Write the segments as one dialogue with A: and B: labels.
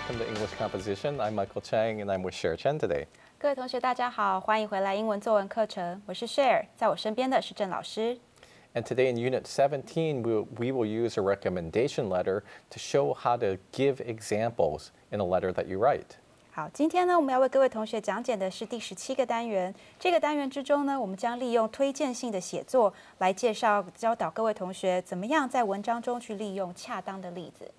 A: welcome to English Composition. I'm Michael Chang, and I'm with Cher Chen today.
B: 各位同学，大家好，欢迎回来英文作文课程。我是 Cher， 在我身边的是郑老师。
A: And today in Unit 17, we will use a recommendation letter to show how to give examples in a letter that you write.
B: 好，今天呢，我们要为各位同学讲解的是第17个单元。这个单元之中呢，我们将利用推荐性的写作来教导各位同学怎么样在文章中去利用恰当的例子。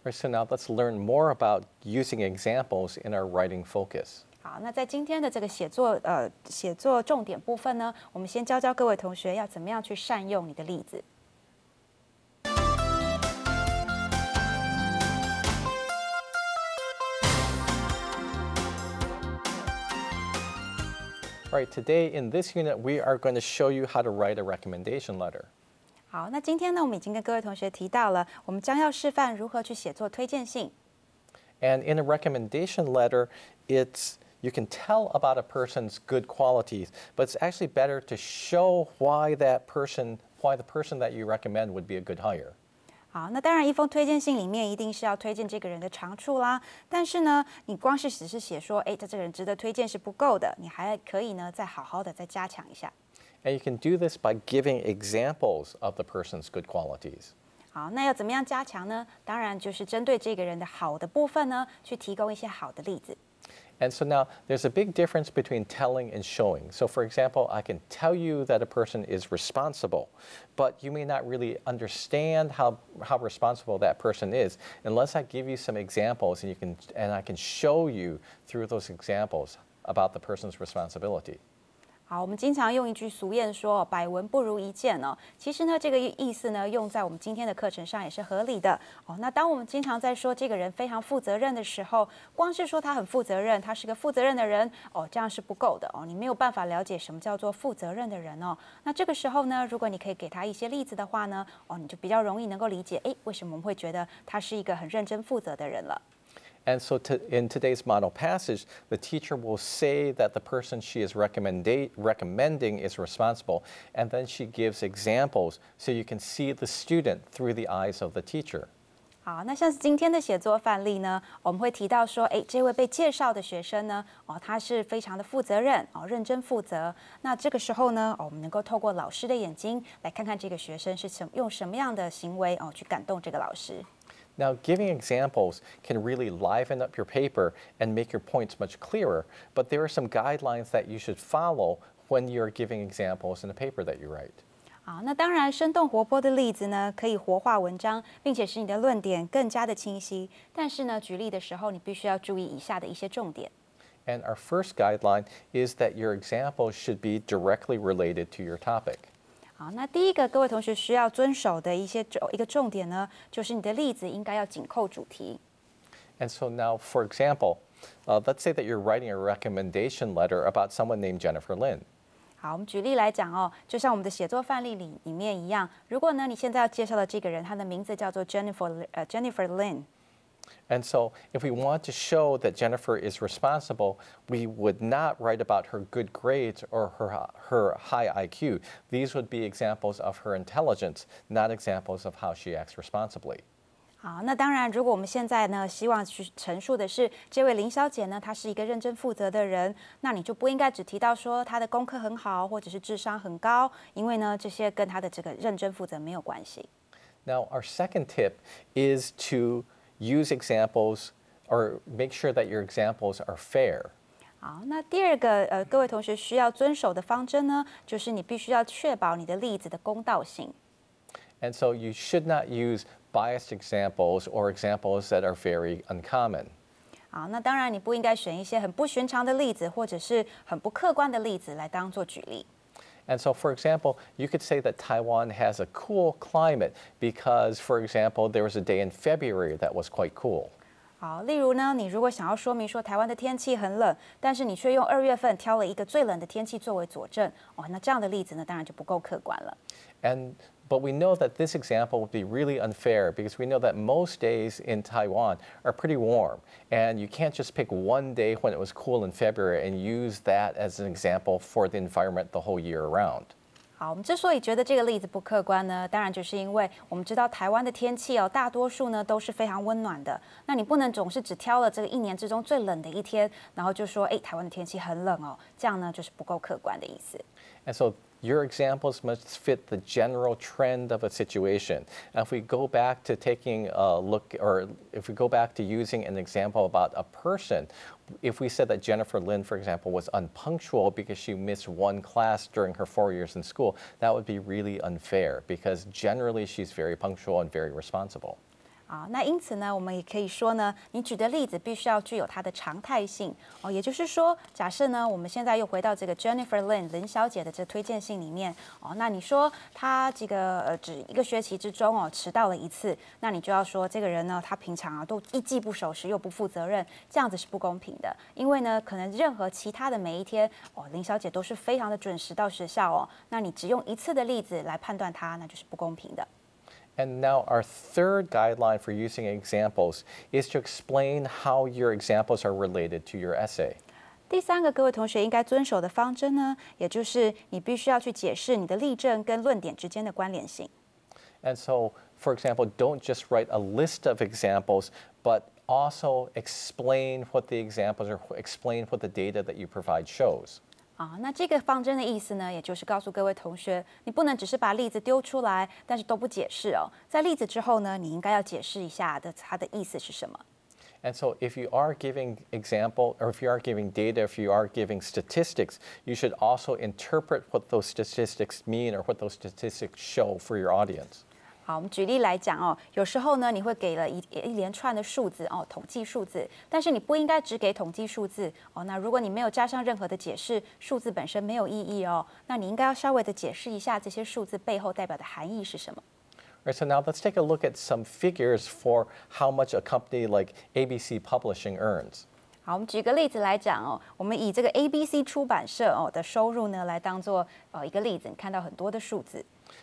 A: All right, so now let's learn more about using examples in our writing focus.
B: 好，那在今天的这个写作重点部分呢，我们先教各位同学要怎么样去善用你的例子。
A: All right, today in this unit, we are going to show you how to write a recommendation letter.
B: 好，那今天呢，我们已经跟各位同学提到了，我们将要示范如何去写作推荐信。
A: And in a recommendation letter, you can tell about a person's good qualities, but it's actually better to show why the person that you recommend would be a good hire.
B: 好，那当然，一封推荐信里面一定是要推荐这个人的长处啦。但是呢，你光是只是写说，这个人值得推荐是不够的，你还可以呢，再好好的再加强一下。
A: And you can do this by giving examples of the person's good qualities.
B: 好，那要怎么样加强呢？当然就是针对这个人的好的部分呢，去提供一些好的例子。
A: And so now there's a big difference between telling and showing. So for example, I can tell you that a person is responsible, but you may not really understand how responsible that person is unless I give you some examples and I can show you through those examples about the person's responsibility.
B: 好，我们经常用一句俗谚说“百闻不如一见”哦。其实呢，这个意思呢，用在我们今天的课程上也是合理的哦。那当我们经常在说这个人非常负责任的时候，光是说他很负责任，他是个负责任的人哦，这样是不够的哦。你没有办法了解什么叫做负责任的人哦。那这个时候呢，如果你可以给他一些例子的话呢，哦，你就比较容易能够理解，为什么我们会觉得他是一个很认真负责的人了。
A: And so in today's model passage, the teacher will say that the person she is recommending is responsible, and then she gives examples so you can see the student through the eyes of the teacher.
B: 好，那像是今天的写作范例呢，我们会提到说，这位被介绍的学生呢，他是非常的负责任，认真负责。那这个时候呢，我们能够透过老师的眼睛来看看这个学生是用什么样的行为去感动这个老师。
A: Now, giving examples can really liven up your paper and make your points much clearer, but there are some guidelines that you should follow when you're giving examples in the paper that you write.
B: 好，那当然，生动活泼的例子呢，可以活化文章，并且使你的论点更加的清晰。但是呢，举例的时候，你必须要注意以下的一些重点。
A: And our first guideline is that your examples should be directly related to your topic.
B: 好，那第一个各位同学需要遵守的一个重点呢，就是你的例子应该要紧扣主题。
A: And so now, for example, let's say that you're writing a recommendation letter about someone named Jennifer Lin.
B: 好，我们举例来讲哦，就像我们的写作范例里面一样，如果呢你现在要介绍的这个人，他的名字叫做 Jennifer Lin。And
A: so if we want to show that Jennifer is responsible, we would not write about her good grades or her high IQ. These would be examples of her intelligence, not examples of how she acts responsibly.
B: 好，那当然，如果我们现在呢希望去陈述的是这位林小姐呢，她是一个认真负责的人，那你就不应该只提到说她的功课很好，或者是智商很高，因为呢这些跟她的这个认真负责没有关系。
A: Now, our second tip is to use examples or make sure that your examples are fair.
B: 好，那第二个各位同学需要遵守的方针呢，就是你必须要确保你的例子的公道性。
A: And so you should not use biased examples or examples that are very uncommon.
B: 好，那当然你不应该选一些很不寻常的例子，或者是很不客观的例子来当做举例。
A: And so, for example, you could say that Taiwan has a cool climate because, for example, there was a day in February that was quite cool.
B: 好，例如呢，你如果想要说明说台湾的天气很冷，但是你却用2月份挑了一个最冷的天气作为佐证，那这样的例子呢，当然就不够客观了。
A: But we know that this example would be really unfair because we know that most days in Taiwan are pretty warm. And you can't just pick one day when it was cool in February and use that as an example for the environment the whole year around.
B: 好，我们之所以觉得这个例子不客观呢，当然就是因为我们知道台湾的天气哦，大多数呢都是非常温暖的。那你不能总是只挑了这个一年之中最冷的一天，然后就说，哎，台湾的天气很冷哦，这样呢就是不够客观的意思。
A: And so your examples must fit the general trend of a situation. And if we go back to taking a look, or if we go back to using an example about a person, if we said that Jennifer Lynn, for example, was unpunctual because she missed one class during her 4 years in school, that would be really unfair because generally she's very punctual and very responsible.
B: 啊，那因此呢，我们也可以说呢，你举的例子必须要具有它的常态性哦。也就是说，假设呢，我们现在又回到这个 Jennifer Lynn 林小姐的这推荐信里面哦，那你说她这个只一个学期之中哦迟到了一次，那你就要说这个人呢，他平常啊都一计不守时又不负责任，这样子是不公平的。因为呢，可能任何其他的每一天哦，林小姐都是非常的准时到学校哦，那你只用一次的例子来判断她，那就是不公平的。
A: And now our third guideline for using examples is to explain how your examples are related to your essay.
B: 第三个，各位同学应该遵守的方针呢，也就是你必须要去解释你的例证跟论点之间的关联性。
A: And so, for example, don't just write a list of examples, but also explain what the examples or explain what the data that you provide shows.
B: 啊，那这个方针的意思呢，也就是告诉各位同学，你不能只是把例子丢出来，但是都不解释哦。在例子之后呢，你应该要解释一下它的意思是什么。
A: And so if you are giving example, or if you are giving data, if you are giving statistics, you should also interpret what those statistics mean or what those statistics show for your audience.
B: 好，我们举例来讲哦，有时候呢，你会给了一连串的数字哦，统计数字，但是你不应该只给统计数字哦。那如果你没有加上任何的解释，数字本身没有意义哦。那你应该要稍微的解释一下这些数字背后代表的含义是什么。
A: Right, so now let's take a look at some figures for how much a company like ABC Publishing earns.
B: 好，我们举个例子来讲哦，我们以这个 ABC 出版社哦的收入呢来当做一个例子，你看到很多的数字。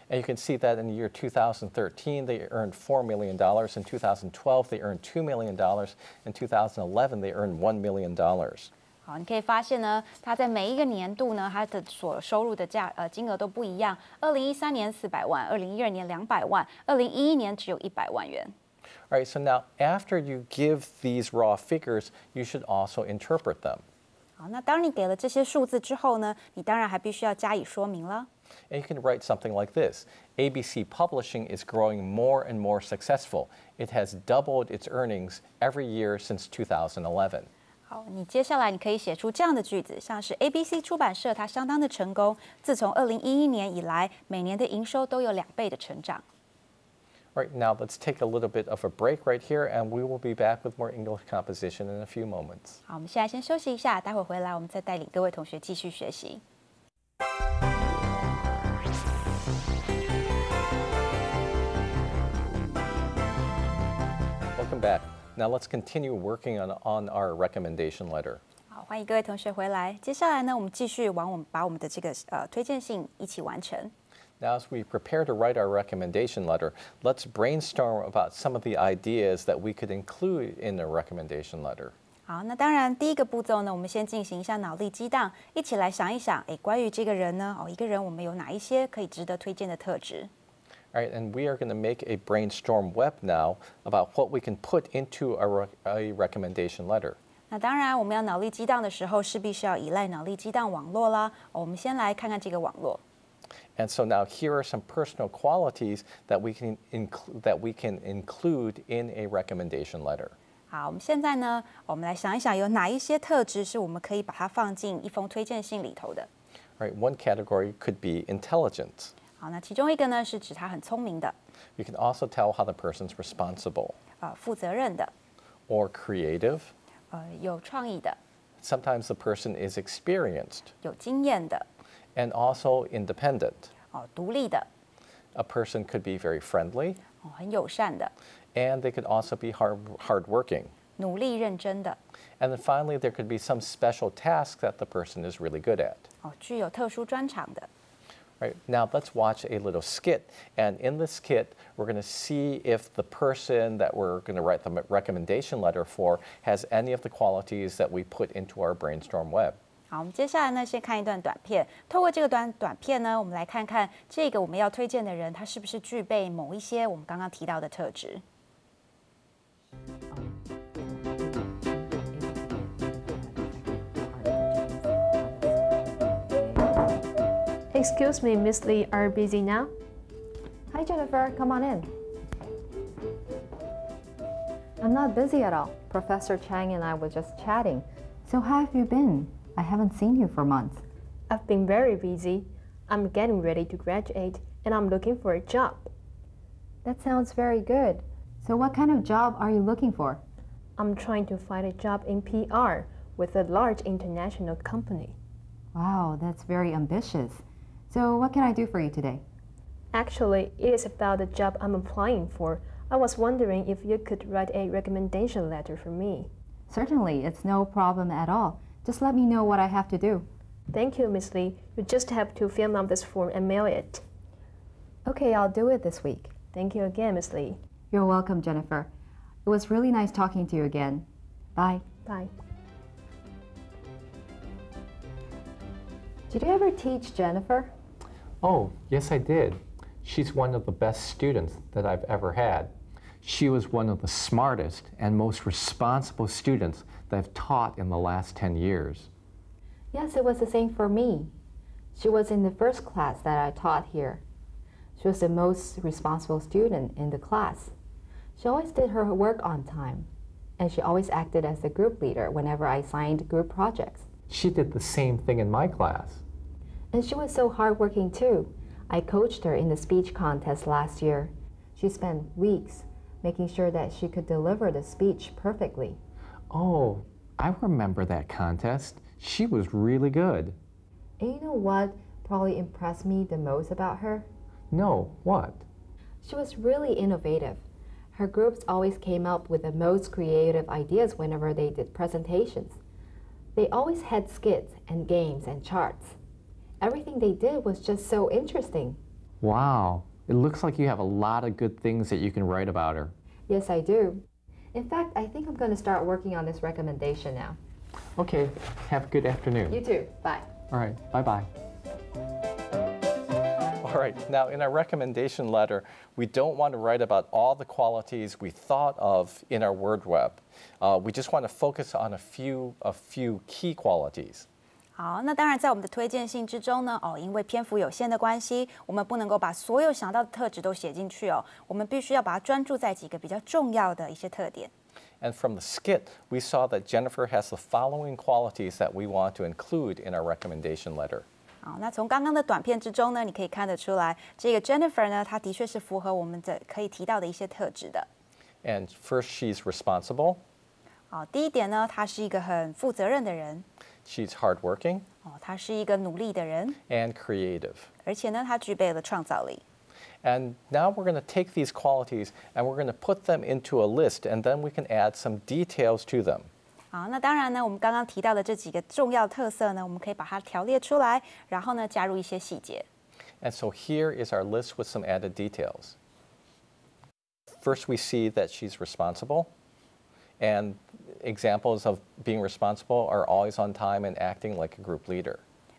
A: And you can see that in the year 2013, they earned $4 million. In 2012, they earned $2 million. In 2011, they earned $1 million.
B: 好，你可以发现呢，它在每一个年度呢，它的所收入的金额都不一样。2013年400万，2012年200万，2011年只有100万元。
A: All right, so now after you give these raw figures, you should also interpret them.
B: 好，那当你给了这些数字之后呢，你当然还必须要加以说明了。
A: And you can write something like this. ABC Publishing is growing more and more successful. It has doubled its earnings every year since 2011.
B: 好，你接下来你可以写出这样的句子，像是 ABC 出版社它相当的成功，自从2011年以来，每年的营收都有2倍的成长。
A: All right, now let's take a little bit of a break right here, and we will be back with more English composition in a few moments.
B: 好，我们现在先休息一下，待会回来我们再带领各位同学继续学习。
A: Welcome back. Now let's continue working on our recommendation letter.
B: 好，欢迎各位同学回来。接下来呢，我们继续把我们的这个推荐信一起完成。
A: Now, as we prepare to write our recommendation letter, let's brainstorm about some of the ideas that we could include in a recommendation letter.
B: 好，那当然第一个步骤呢，我们先进行一下脑力激荡，一起来想一想，关于这个人呢，一个人我们有哪一些可以值得推荐的特质？
A: All right, and we are going to make a brainstorm web now about what we can put into a recommendation letter.
B: 那当然，我们要脑力激荡的时候，势必是要依赖脑力激荡网络啦。我们先来看看这个网络。
A: And so now here are some personal qualities that we can include in a recommendation letter.
B: 好，我们现在呢，我们来想一想，有哪一些特质是我们可以把它放进一封推荐信里头的。
A: All right, one category could be intelligent.
B: 好，那其中一个呢是指他很聪明的，
A: You can also tell how the person's responsible
B: 负责任的，
A: or creative.
B: 有创意的，
A: Sometimes the person is experienced
B: 有经验的，
A: and also independent.
B: 独立的，
A: A person could be very friendly,
B: 很友善的，
A: and they could also be hardworking.
B: 努力认真的，
A: And then finally, there could be some special task that the person is really good at.
B: 具有特殊专长的。
A: Right, now let's watch a little skit. And in the skit, we're going to see if the person that we're going to write the recommendation letter for has any of the qualities that we put into our brainstorm web.
B: 好，我们接下来呢，先看一段短片。透过这个短片呢，我们来看看这个我们要推荐的人，他是不是具备某一些我们刚刚提到的特质。
C: Excuse me, Miss Lee, are you busy now?
D: Hi, Jennifer. Come on in. I'm not busy at all. Professor Chang and I were just chatting. So how have you been? I haven't seen you for months.
C: I've been very busy. I'm getting ready to graduate and I'm looking for a job.
D: That sounds very good. So what kind of job are you looking for?
C: I'm trying to find a job in PR with a large international company.
D: Wow, that's very ambitious. So what can I do for you today?
C: Actually, it is about the job I'm applying for. I was wondering if you could write a recommendation letter for me.
D: Certainly, it's no problem at all. Just let me know what I have to do.
C: Thank you, Miss Lee. You just have to fill out this form and mail it.
D: Okay, I'll do it this week.
C: Thank you again, Miss Lee.
D: You're welcome, Jennifer. It was really nice talking to you again. Bye.
C: Bye.
D: Did you ever teach Jennifer?
A: Oh, yes, I did. She's one of the best students that I've ever had. She was one of the smartest and most responsible students that I've taught in the last 10 years.
D: Yes, it was the same for me. She was in the first class that I taught here. She was the most responsible student in the class. She always did her work on time, and she always acted as the group leader whenever I assigned group projects.
A: She did the same thing in my class.
D: And she was so hardworking too. I coached her in the speech contest last year. She spent weeks making sure that she could deliver the speech perfectly.
A: Oh, I remember that contest. She was really good.
D: And you know what probably impressed me the most about her?
A: No, what?
D: She was really innovative. Her groups always came up with the most creative ideas whenever they did presentations. They always had skits and games and charts. Everything they did was just so interesting.
A: Wow, it looks like you have a lot of good things that you can write about her.
D: Yes, I do. In fact, I think I'm going to start working on this recommendation now.
A: Okay, have a good afternoon.
D: You too. Bye.
A: All right, bye-bye. All right, now in our recommendation letter, we don't want to write about all the qualities we thought of in our word web. We just want to focus on a few key qualities.
B: 好，那当然，在我们的推荐信之中呢，因为篇幅有限的关系，我们不能够把所有想到的特质都写进去哦，我们必须要把它专注在几个比较重要的一些特点。
A: And from the skit, we saw that Jennifer has the following qualities that we want to include in our recommendation letter.
B: 好，那从刚刚的短片之中呢，你可以看得出来，这个 Jennifer 呢，她的确是符合我们的可以提到的一些特质的。
A: And first, she's responsible.
B: 好，第一点呢，她是一个很负责任的人。
A: She's hardworking.
B: 她是一个努力的人。
A: And creative.
B: 而且呢，她具备了创造力。
A: And now we're going to take these qualities and we're going to put them into a list, and then we can add some details to them.
B: 好，那当然呢，我们刚刚提到的这几个重要特色呢，我们可以把它条列出来，然后呢，加入一些细节。
A: And so here is our list with some added details. First, we see that she's responsible. And examples of being responsible are always on time and acting like a group leader.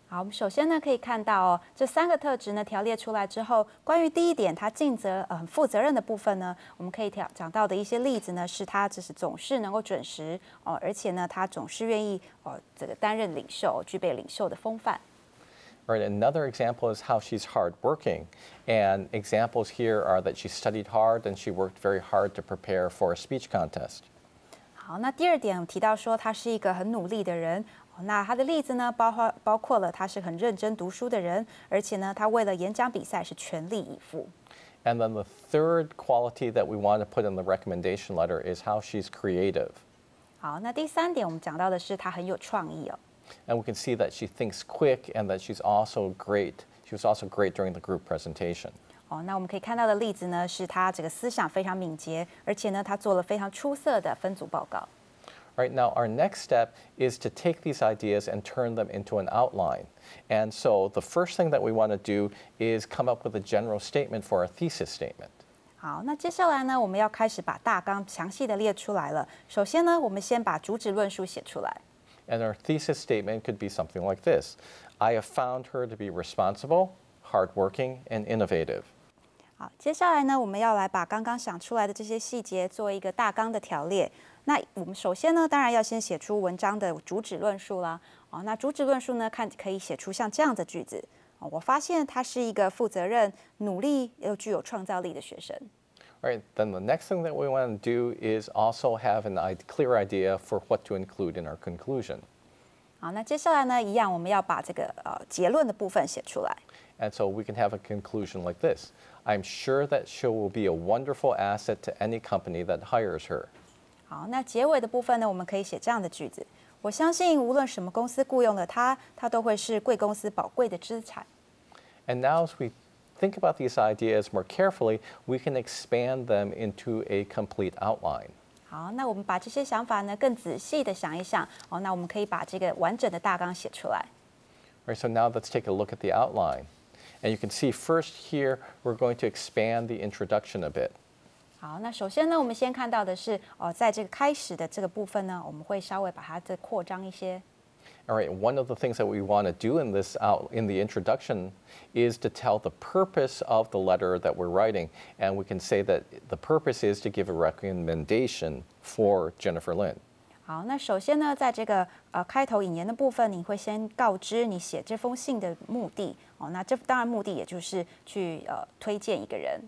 B: 好，我们首先呢可以看到这三个特质呢条列出来之后，关于第一点，他尽责很负责任的部分呢，我们可以讲到的一些例子呢，是他就是总是能够准时而且呢，他总是愿意这个担任领袖，具备领袖的风范。
A: All right, another example is how she's hardworking. And examples here are that she studied hard and she worked very hard to prepare for a speech contest.
B: 好，那第二点我提到说他是一个很努力的人，那他的例子呢包括了他是很认真读书的人，而且呢他为了演讲比赛是全力以赴。
A: And then the third quality that we want to put in the recommendation letter is how she's creative.
B: 好，那第三点我们讲到的是他很有创意哦。
A: And we can see that she thinks quick and that she's also great. She was also great during the group presentation.
B: 那我们可以看到的例子呢，是他这个思想非常敏捷，而且呢，他做了非常出色的分组报告。
A: All right, now our next step is to take these ideas and turn them into an outline. And so the first thing that we want to do is come up with a general statement for our thesis statement.
B: 好，那接下来呢，我们要开始把大纲详细的列出来了。首先呢，我们先把主旨论述写出来。
A: And our thesis statement could be something like this. I have found her to be responsible, hardworking, and innovative.
B: 好，接下来呢，我们要来把刚刚想出来的这些细节做一个大纲的条列。那我们首先呢，当然要先写出文章的主旨论述啦。哦，那主旨论述呢，可以写出像这样的句子。哦，我发现他是一个负责任、努力又具有创造力的学生。
A: All right, then the next thing that we want to do is also have a clear idea for what to include in our conclusion.
B: 好，那接下来呢，一样我们要把这个结论的部分写出来。
A: And so we can have a conclusion like this. I'm sure that she will be a wonderful asset to any company that hires her.
B: 好，那结尾的部分呢，我们可以写这样的句子：我相信无论什么公司雇佣了他，他都会是贵公司宝贵的资产。
A: And now as we think about these ideas more carefully, we can expand them into a complete outline.
B: 好，那我们把这些想法呢更仔细的想一想。哦，那我们可以把这个完整的大纲写出来。
A: All right, so now let's take a look at the outline. And you can see first here, we're going to expand the introduction a bit.
B: 好，那首先呢，我们先看到的是在这个开始的这个部分呢，我们会稍微把它再扩张一些。
A: All right, one of the things that we want to do in the introduction is to tell the purpose of the letter that we're writing. And we can say that the purpose is to give a recommendation for Jennifer Lin.
B: 好，那首先呢，在这个开头引言的部分，你会先告知你写这封信的目的。哦，那这当然目的也就是去推荐一个人。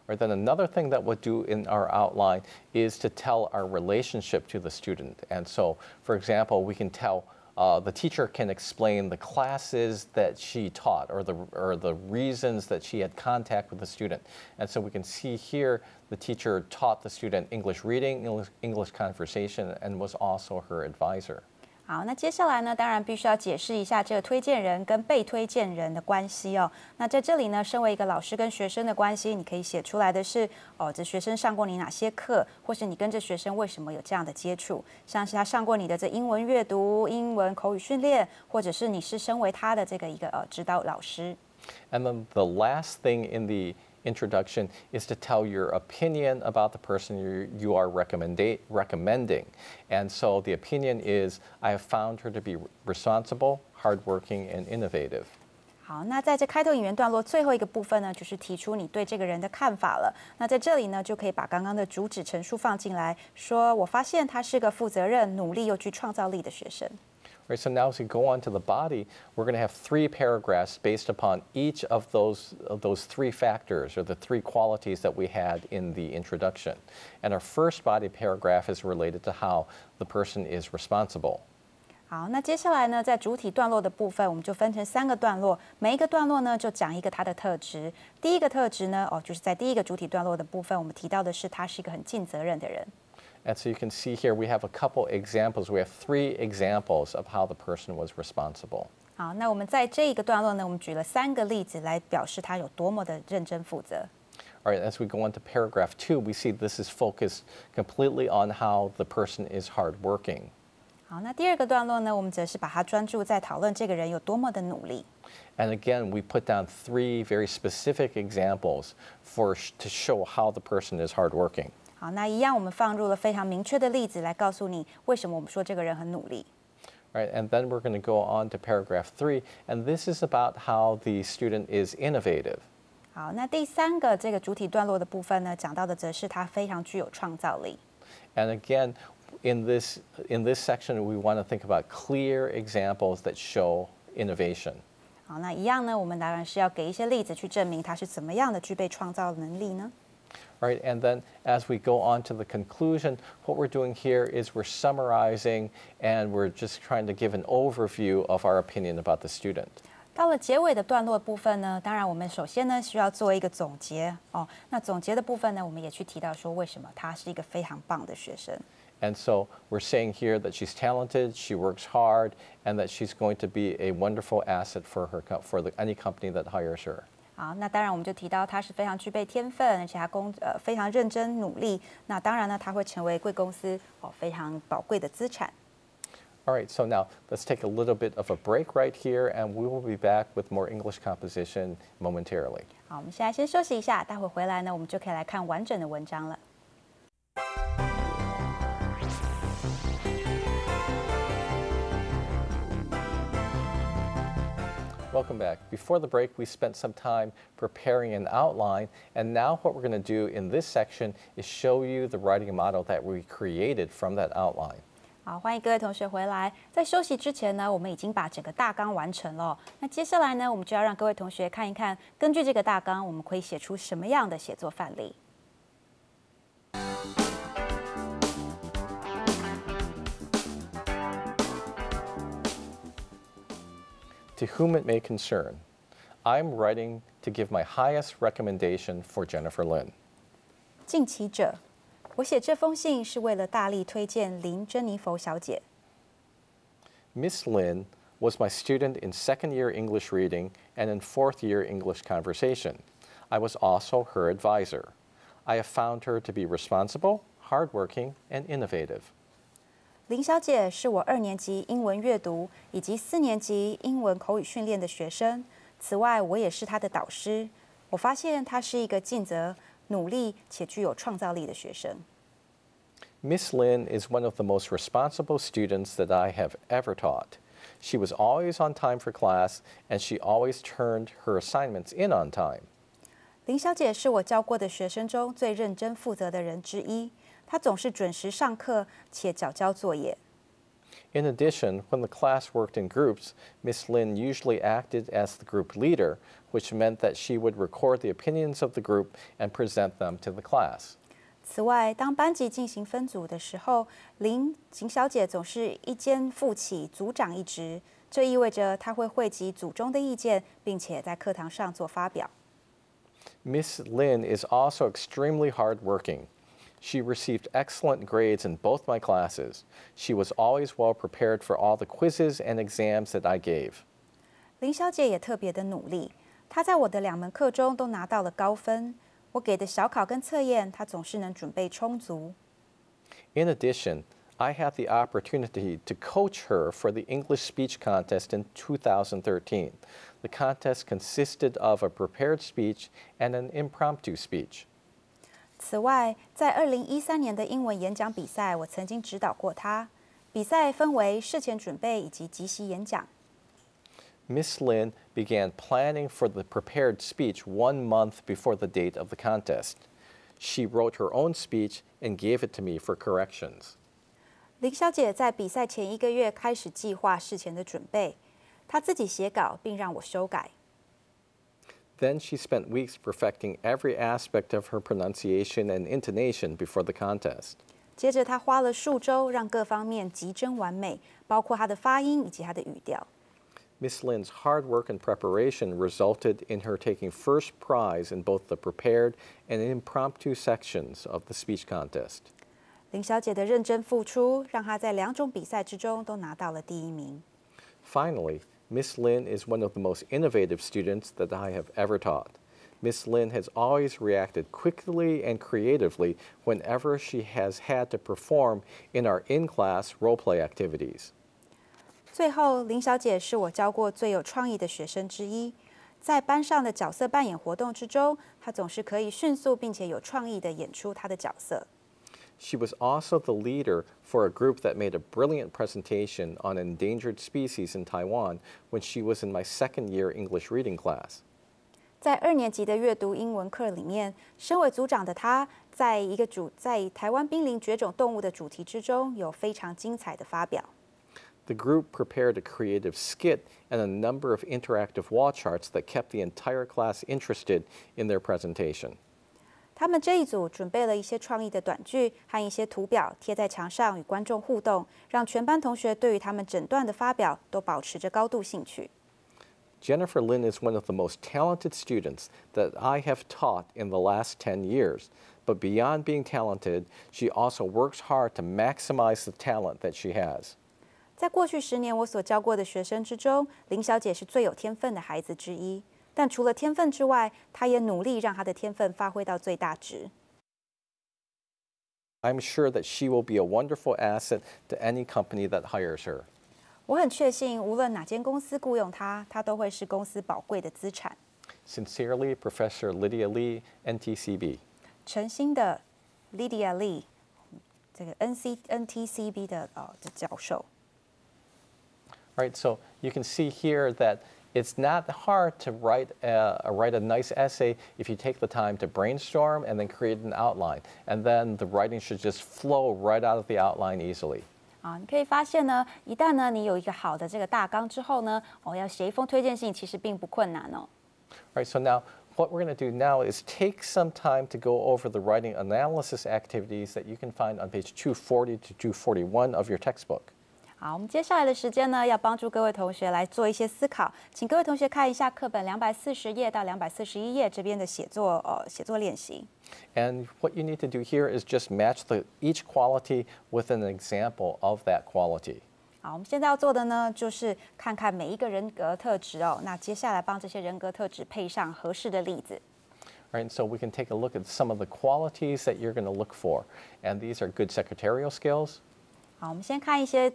A: Or then another thing that we'll do in our outline is to tell our relationship to the student. And so, for example, we can tell the teacher can explain the classes that she taught or the reasons that she had contact with the student. And so we can see here the teacher taught the student English reading, English conversation, and was also her advisor.
B: 好，那接下来呢，当然必须要解释一下这个推荐人跟被推荐人的关系哦。那在这里呢，身为一个老师跟学生的关系，你可以写出来的是这学生上过你哪些课，或是你跟这学生为什么有这样的接触，像是他上过你的这英文阅读、英文口语训练，或者是你是身为他的这个一个指导老师。
A: And then the last thing in the introduction is to tell your opinion about the person you are recommending. And so the opinion is, I have found her to be responsible, hardworking, and innovative.
B: 好，那在这开头引言段落最后一个部分呢，就是提出你对这个人的看法了。那在这里呢，就可以把刚刚的主旨陈述放进来，说我发现他是个负责任、努力又具创造力的学生。
A: Right, so now as we go on to the body, we're going to have 3 paragraphs based upon each of those 3 factors or the 3 qualities that we had in the introduction. And our first body paragraph is related to how the person is responsible.
B: 好，那接下来呢，在主体段落的部分，我们就分成3个段落，每一个段落呢就讲一个它的特质。第一个特质呢，就是在第一个主体段落的部分，我们提到的是他是一个很尽责任的人。
A: And so you can see here we have a couple examples. We have 3 examples of how the person was responsible.
B: 好，那我们在这一个段落呢，我们举了3个例子来表示他有多么的认真负责。
A: All right, as we go on to paragraph 2, we see this is focused completely on how the person is hardworking.
B: 好，那第二个段落呢，我们则是把它专注在讨论这个人有多么的努力。
A: And again, we put down 3 very specific examples to show how the person is hardworking.
B: 好，那一样我们放入了非常明确的例子来告诉你为什么我们说这个人很努力。
A: Right, and then we're going to go on to paragraph 3, and this is about how the student is innovative.
B: 好，那第3个这个主体段落的部分呢，讲到的则是他非常具有创造力。
A: And again, in this section, we want to think about clear examples that show innovation.
B: 好，那一样呢，我们当然是要给一些例子去证明他是怎么样的具备创造能力呢？
A: Right, and then as we go on to the conclusion, what we're doing here is we're summarizing and we're just trying to give an overview of our opinion about the student.
B: 到了结尾的段落部分呢，当然我们首先呢需要做一个总结哦。那总结的部分呢，我们也去提到说为什么他是一个非常棒的学生。
A: And so we're saying here that she's talented, she works hard, and that she's going to be a wonderful asset for any company that hires her.
B: 好，那当然我们就提到他是非常具备天分，而且他非常认真努力。那当然呢，他会成为贵公司非常宝贵的资产。
A: All right, so now let's take a little bit of a break right here, and we will be back with more English composition momentarily.
B: 好，我们现在先休息一下，待会回来呢，我们就可以来看完整的文章了。
A: Welcome back. Before the break, we spent some time preparing an outline, and now what we're going to do in this section is show you the writing model that we created from that outline.
B: 好，欢迎各位同学回来。在休息之前呢，我们已经把整个大纲完成了。那接下来呢，我们就要让各位同学看一看，根据这个大纲，我们可以写出什么样的写作范例。
A: To whom it may concern, I'm writing to give my highest recommendation for Jennifer Lin.
B: 近期者，我写这封信是为了大力推荐林珍妮佛小姐。
A: Miss Lin was my student in second-year English reading and in fourth-year English conversation. I was also her advisor. I have found her to be responsible, hardworking, and innovative.
B: 林小姐是我2年级英文阅读以及4年级英文口语训练的学生。此外，我也是她的导师。我发现她是一个尽责、努力且具有创造力的学生。
A: Miss Lin is one of the most responsible students that I have ever taught. She was always on time for class, and she always turned her assignments in on time.
B: 林小姐是我教过的学生中最认真负责的人之一。她总是准时上课且缴交作业。
A: In addition, when the class worked in groups, Miss Lin usually acted as the group leader, which meant that she would record the opinions of the group and present them to the class.
B: 此外，当班级进行分组的时候，林小姐总是一肩负起组长一职，这意味着她会汇集组中的意见，并且在课堂上做发表。
A: Miss Lin is also extremely hardworking. She received excellent grades in both my classes. She was always well prepared for all the quizzes and exams that I gave.
B: 林小姐也特别的努力，她在我的2门课中都拿到了高分。我给的小考跟测验，她总是能准备充足。
A: In addition, I had the opportunity to coach her for the English speech contest in 2013. The contest consisted of a prepared speech and an impromptu speech.
B: 此外，在2013年的英文演讲比赛，我曾经指导过她。比赛分为事前准备以及即席演讲。
A: Miss Lin began planning for the prepared speech 1 month before the date of the contest. She wrote her own speech and gave it to me for corrections.
B: 林小姐在比赛前1个月开始计划事前的准备，她自己写稿并让我修改。
A: Then she spent weeks perfecting every aspect of her pronunciation and intonation before the contest.
B: 接着，她花了数周让各方面极臻完美，包括她的发音以及她的语调。
A: Miss Lin's hard work and preparation resulted in her taking first prize in both the prepared and impromptu sections of the speech contest.
B: 林小姐的认真付出，让她在2种比赛之中都拿到了第1名。
A: Finally, Miss Lin is one of the most innovative students that I have ever taught. Miss Lin has always reacted quickly and creatively whenever she has had to perform in our in-class role-play activities.
B: 最后，林小姐是我教过最有创意的学生之一。在班上的角色扮演活动之中，她总是可以迅速并且有创意地演出她的角色。
A: She was also the leader for a group that made a brilliant presentation on endangered species in Taiwan when she was in my second-year English reading class.
B: 在2年级的阅读英文课里面，身为组长的她，在台湾濒临绝种动物的主题之中，有非常精彩的发表。
A: The group prepared a creative skit and a number of interactive wall charts that kept the entire class interested in their presentation.
B: 他们这一组准备了一些创意的短句和一些图表，贴在墙上与观众互动，让全班同学对于他们整段的发表都保持着高度兴趣。
A: Jennifer Lin is one of the most talented students that I have taught in the last 10 years. But beyond being talented, she also works hard to maximize the talent that she has.
B: 在过去10年我所教过的学生之中，林小姐是最有天分的孩子之一。但除了天分之外，她也努力让她的天分发挥到最大值。
A: I'm sure that she will be a wonderful asset to any company that hires her.
B: 我很确信，无论哪间公司雇佣她，她都会是公司宝贵的资产。
A: Sincerely, Professor Lydia Lee, NTCB.
B: 诚心的 Lydia Lee， 这个 NTCB 的教授。
A: Right, so you can see here that It's not hard to write a nice essay if you take the time to brainstorm and then create an outline. And then the writing should just flow right out of the outline easily.
B: 你可以发现呢，一旦呢你有一个好的这个大纲之后呢，要写一封推荐信其实并不困难哦。
A: Right, so now what we're going to do now is take some time to go over the writing analysis activities that you can find on page 240 to 241 of your textbook.
B: 好，我们接下来的时间呢，要帮助各位同学来做一些思考，请各位同学看一下课本240页到241页这边的写作练习。
A: And what you need to do here is just match each quality with an example of that quality.
B: 好，我们现在要做的呢，就是看看每一个人格特质哦，那接下来帮这些人格特质配上合适的例子。
A: Right, so we can take a look at some of the qualities that you're going to look for, and these are good secretarial skills.
B: 好，我们先看一些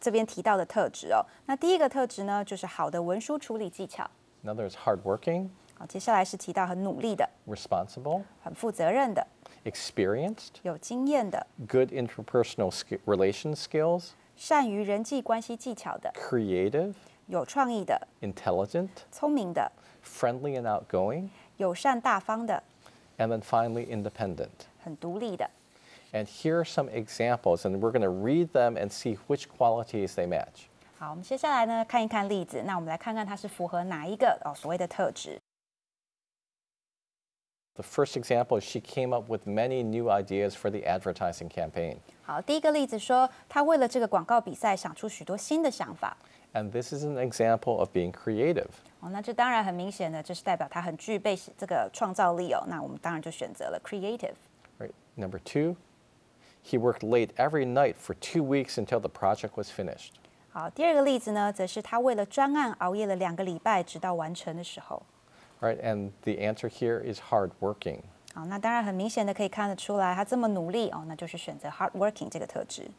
B: 这边提到的特质哦。那第一个特质呢，就是好的文书处理技巧。
A: Another is hardworking.
B: 好，接下来是提到很努力的，
A: responsible,
B: 很负责任的，
A: experienced,
B: 有经验的，
A: good interpersonal relations skills,
B: 善于人际关系技巧的，
A: creative,
B: 有创意的，
A: intelligent,
B: 聪明的，
A: friendly and outgoing,
B: 友善大方的，
A: and then finally independent.
B: 很独立的。
A: And here are some examples, and we're going to read them and see which qualities they match.
B: 好，我们接下来呢看一看例子，那我们来看看它是符合哪一个所谓的特质。
A: The first example is she came up with many new ideas for the advertising campaign.
B: 好，第一个例子说，他为了这个广告比赛想出许多新的想法。
A: And this is an example of being creative.
B: 那这当然很明显的，这是代表他很具备这个创造力哦。那我们当然就选择了 creative。Right.
A: Number 2, he worked late every night for 2 weeks until the project was finished.
B: 好，第二个例子呢，则是他为了专案熬夜了2个礼拜，直到完成的时候。
A: Right, and the answer here is hardworking.
B: 好，那当然很明显的可以看得出来，他这么努力哦，那就是选择 hardworking 这个特质。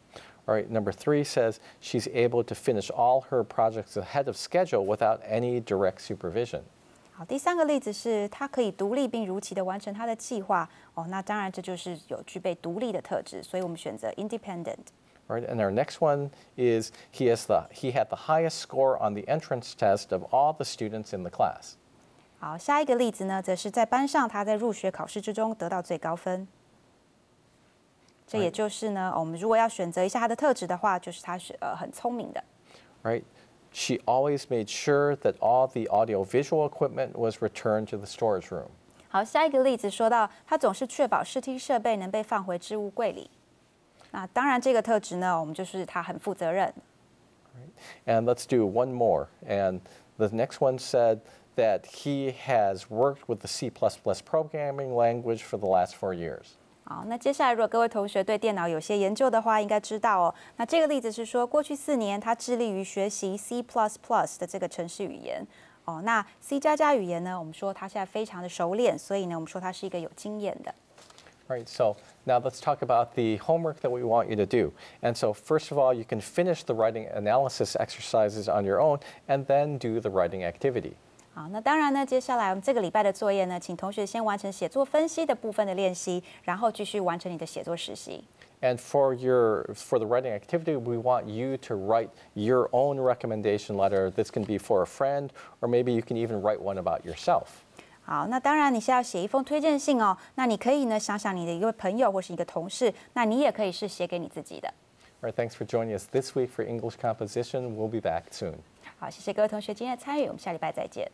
A: All right, number 3 says she's able to finish all her projects ahead of schedule without any direct supervision.
B: 好，第三个例子是他可以独立并如期的完成他的计划哦，那当然这就是有具备独立的特质，所以我们选择 independent。All
A: right, and our next one is he had the highest score on the entrance test of all the students in the class.
B: 好，下一个例子呢，则是在班上他在入学考试之中得到最高分。这也就是呢，我们如果要选择一下他的特质的话，就是他是很聪明的。
A: Right, she always made sure that all the audiovisual equipment was returned to the storage room.
B: 好，下一个例子说到，他总是确保视听设备能被放回置物柜里。那当然，这个特质呢，我们就是他很负责任。
A: And let's do one more. And the next one said that he has worked with the C++ programming language for the last 4 years.
B: 好，那接下来如果各位同学对电脑有些研究的话，应该知道哦。那这个例子是说，过去4年他致力于学习 C++ 的这个程式语言。哦，那 C++ 语言呢，我们说他现在非常的熟练，所以呢，我们说他是一个有经验的。
A: All right, so now let's talk about the homework that we want you to do. And so first of all, you can finish the writing analysis exercises on your own and then do the writing activity.
B: 好，那当然呢，接下来我们这个礼拜的作业呢，请同学先完成写作分析的部分的练习，然后继续完成你的写作实习。
A: And for the writing activity, we want you to write your own recommendation letter. This can be for a friend, or maybe you can even write one about yourself.
B: 好，那当然你是要写一封推荐信哦。那你可以呢想想你的一位朋友或是一个同事，那你也可以是写给你自己的。
A: All right, thanks for joining us this week for English Composition. We'll be back soon.
B: 好，谢谢各位同学今天的参与，我们下礼拜再见。